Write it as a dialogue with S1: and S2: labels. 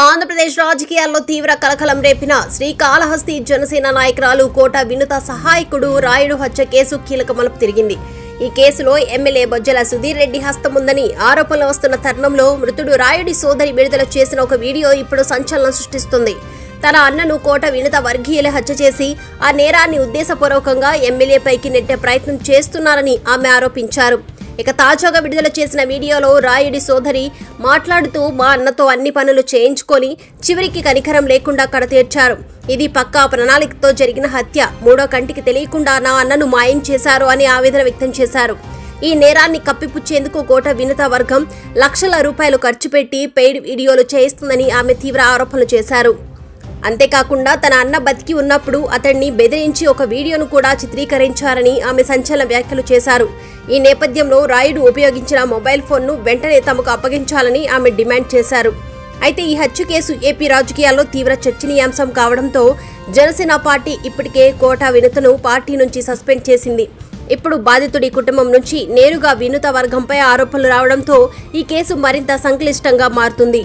S1: ఆంధ్రప్రదేశ్ రాజకీయాల్లో తీవ్ర కలకలం రేపిన శ్రీకాళహస్తి జనసేన నాయకురాలు కోట వినుత సహాయకుడు రాయుడు హత్య కేసు కీలక మలుపు తిరిగింది. ఈ కేసులో ఎమ్మెల్యే బొజ్జల సుధీర్ రెడ్డి హస్తముందని ఆరోపణలు వస్తున్న తరుణంలో మృతుడు రాయుడి సోదరి విడుదల చేసిన ఒక వీడియో ఇప్పుడు సంచలనం సృష్టిస్తుంది. తన అన్నను కోట వినుత వర్గీయులే హత్య చేసి ఆ నేరాన్ని ఉద్దేశపూర్వకంగా ఎమ్మెల్యేపైకి నెట్టే ప్రయత్నం చేస్తున్నారని ఆమె ఆరోపించారు. ఇక తాజాగా విడుదల చేసిన వీడియోలో రాయుడి సోదరి మాట్లాడుతూ మా అన్నతో అన్ని పనులు చేయించుకొని చివరికి కనికరం లేకుండా కడతీర్చారు. ఇది పక్కా ప్రణాళికతో జరిగిన హత్య. మూడో కంటికి తెలియకుండా నా అన్నను మాయం చేశారు అని ఆవేదన వ్యక్తం చేశారు. ఈ నేరాన్ని కప్పిపుచ్చేందుకు కోట వినుత వర్గం లక్షల రూపాయలు ఖర్చు పెట్టి పెయిడ్ వీడియోలు చేయిస్తుందని ఆమె తీవ్ర ఆరోపణలు చేశారు. అంతేకాకుండా తన అన్న బతికి ఉన్నప్పుడు అతడిని బెదిరించి ఒక వీడియోను కూడా చిత్రీకరించారని ఆమె సంచలన వ్యాఖ్యలు చేశారు. ఈ నేపథ్యంలో రాయుడు ఉపయోగించిన మొబైల్ ఫోన్ను వెంటనే తమకు అప్పగించాలని ఆమె డిమాండ్ చేశారు. అయితే ఈ హత్య కేసు ఏపీ రాజకీయాల్లో తీవ్ర చర్చనీయాంశం కావడంతో జనసేన పార్టీ ఇప్పటికే కోట వినుతను పార్టీ నుంచి సస్పెండ్ చేసింది. ఇప్పుడు బాధితుడి కుటుంబం నుంచి నేరుగా వినుత వర్గంపై ఆరోపణలు రావడంతో ఈ కేసు మరింత సంక్లిష్టంగా మారుతుంది.